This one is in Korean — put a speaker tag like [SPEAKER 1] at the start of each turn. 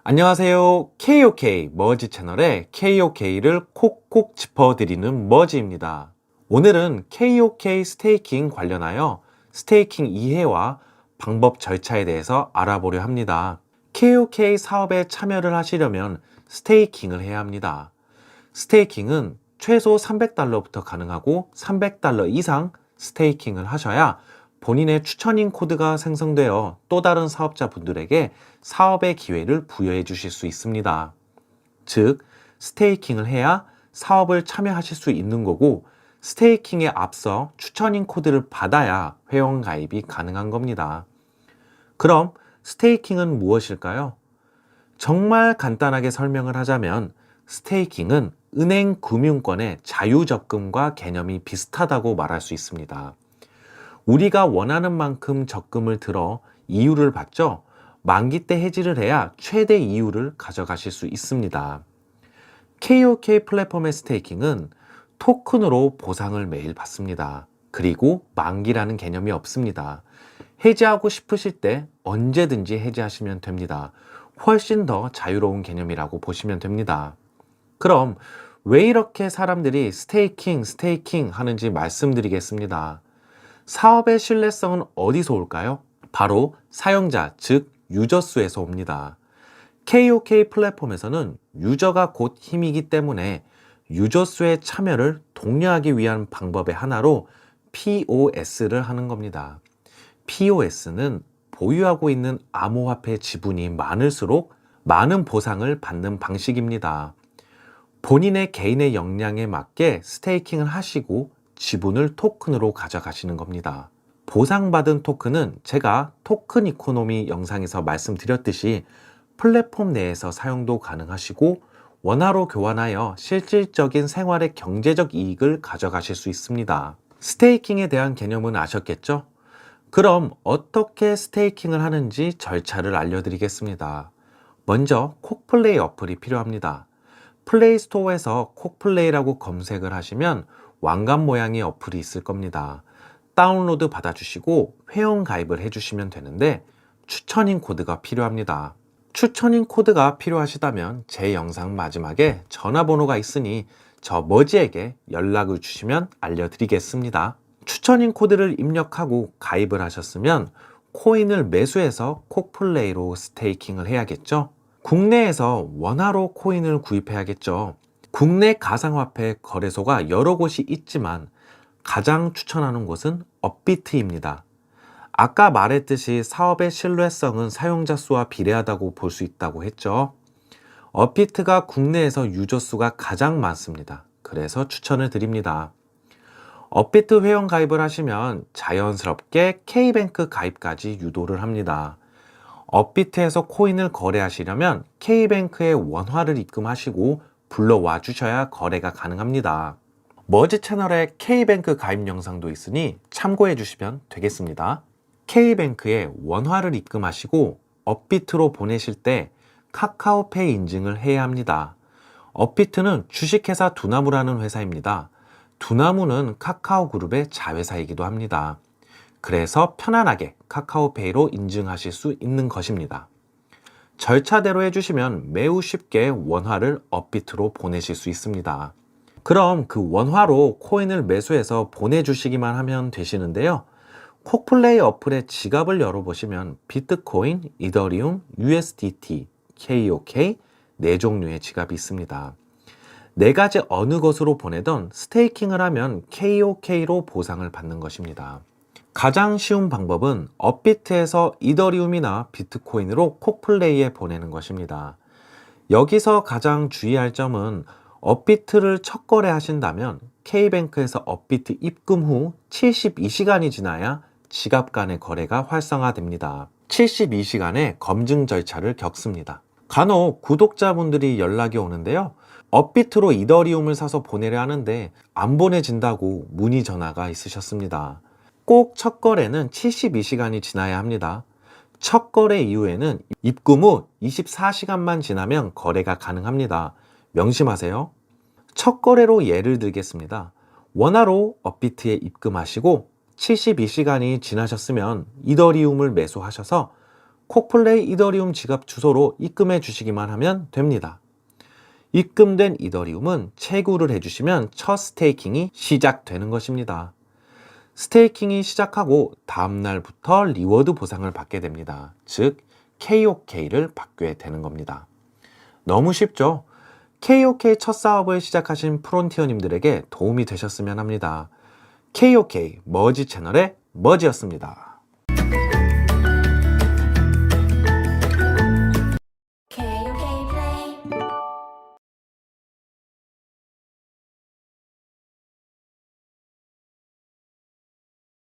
[SPEAKER 1] 안녕하세요. KOK 머지 채널의 KOK를 콕콕 짚어드리는 머지입니다. 오늘은 KOK 스테이킹 관련하여 스테이킹 이해와 방법 절차에 대해서 알아보려 합니다. KOK 사업에 참여를 하시려면 스테이킹을 해야 합니다. 스테이킹은 최소 $300부터 가능하고 $300 이상 스테이킹을 하셔야 본인의 추천인 코드가 생성되어 또 다른 사업자분들에게 사업의 기회를 부여해 주실 수 있습니다. 즉, 스테이킹을 해야 사업을 참여하실 수 있는 거고, 스테이킹에 앞서 추천인 코드를 받아야 회원 가입이 가능한 겁니다. 그럼 스테이킹은 무엇일까요? 정말 간단하게 설명을 하자면 스테이킹은 은행 금융권의 자유적금과 개념이 비슷하다고 말할 수 있습니다. 우리가 원하는 만큼 적금을 들어 이율을 받죠. 만기 때 해지를 해야 최대 이율을 가져가실 수 있습니다. KOK 플랫폼의 스테이킹은 토큰으로 보상을 매일 받습니다. 그리고 만기라는 개념이 없습니다. 해지하고 싶으실 때 언제든지 해지하시면 됩니다. 훨씬 더 자유로운 개념이라고 보시면 됩니다. 그럼 왜 이렇게 사람들이 스테이킹 하는지 말씀드리겠습니다. 사업의 신뢰성은 어디서 올까요? 바로 사용자, 즉 유저 수에서 옵니다. KOK 플랫폼에서는 유저가 곧 힘이기 때문에 유저 수의 참여를 독려하기 위한 방법의 하나로 POS를 하는 겁니다. POS는 보유하고 있는 암호화폐 지분이 많을수록 많은 보상을 받는 방식입니다. 본인의 개인의 역량에 맞게 스테이킹을 하시고 지분을 토큰으로 가져가시는 겁니다. 보상받은 토큰은 제가 토큰 이코노미 영상에서 말씀드렸듯이 플랫폼 내에서 사용도 가능하시고 원화로 교환하여 실질적인 생활의 경제적 이익을 가져가실 수 있습니다. 스테이킹에 대한 개념은 아셨겠죠? 그럼 어떻게 스테이킹을 하는지 절차를 알려드리겠습니다. 먼저 콕플레이 어플이 필요합니다. 플레이스토어에서 콕플레이라고 검색을 하시면 왕관 모양의 어플이 있을 겁니다. 다운로드 받아주시고 회원 가입을 해주시면 되는데 추천인 코드가 필요합니다. 추천인 코드가 필요하시다면 제 영상 마지막에 전화번호가 있으니 저 머지에게 연락을 주시면 알려드리겠습니다. 추천인 코드를 입력하고 가입을 하셨으면 코인을 매수해서 콕플레이로 스테이킹을 해야겠죠? 국내에서 원화로 코인을 구입해야겠죠. 국내 가상화폐 거래소가 여러 곳이 있지만 가장 추천하는 곳은 업비트입니다. 아까 말했듯이 사업의 신뢰성은 사용자 수와 비례하다고 볼 수 있다고 했죠. 업비트가 국내에서 유저 수가 가장 많습니다. 그래서 추천을 드립니다. 업비트 회원 가입을 하시면 자연스럽게 K뱅크 가입까지 유도를 합니다. 업비트에서 코인을 거래하시려면 K뱅크에 원화를 입금하시고 불러와 주셔야 거래가 가능합니다. 머지 채널에 K뱅크 가입 영상도 있으니 참고해 주시면 되겠습니다. K뱅크에 원화를 입금하시고 업비트로 보내실 때 카카오페이 인증을 해야 합니다. 업비트는 주식회사 두나무라는 회사입니다. 두나무는 카카오그룹의 자회사이기도 합니다. 그래서 편안하게 카카오페이로 인증하실 수 있는 것입니다. 절차대로 해주시면 매우 쉽게 원화를 업비트로 보내실 수 있습니다. 그럼 그 원화로 코인을 매수해서 보내주시기만 하면 되시는데요. 콕플레이 어플의 지갑을 열어보시면 비트코인, 이더리움, USDT, KOK 4종류의 지갑이 있습니다. 4가지 어느 것으로 보내던 스테이킹을 하면 KOK로 보상을 받는 것입니다. 가장 쉬운 방법은 업비트에서 이더리움이나 비트코인으로 콕플레이에 보내는 것입니다. 여기서 가장 주의할 점은 업비트를 첫 거래 하신다면 K뱅크에서 업비트 입금 후 72시간이 지나야 지갑 간의 거래가 활성화됩니다. 72시간의 검증 절차를 겪습니다. 간혹 구독자분들이 연락이 오는데요. 업비트로 이더리움을 사서 보내려 하는데 안 보내진다고 문의 전화가 있으셨습니다. 꼭 첫 거래는 72시간이 지나야 합니다. 첫 거래 이후에는 입금 후 24시간만 지나면 거래가 가능합니다. 명심하세요. 첫 거래로 예를 들겠습니다. 원화로 업비트에 입금하시고 72시간이 지나셨으면 이더리움을 매수하셔서 콕플레이 이더리움 지갑 주소로 입금해 주시기만 하면 됩니다. 입금된 이더리움은 채굴을 해주시면 첫 스테이킹이 시작되는 것입니다. 스테이킹이 시작하고 다음날부터 리워드 보상을 받게 됩니다. 즉 KOK를 받게 되는 겁니다. 너무 쉽죠? KOK 첫 사업을 시작하신 프론티어님들에게 도움이 되셨으면 합니다. KOK 머지 채널의 머지였습니다.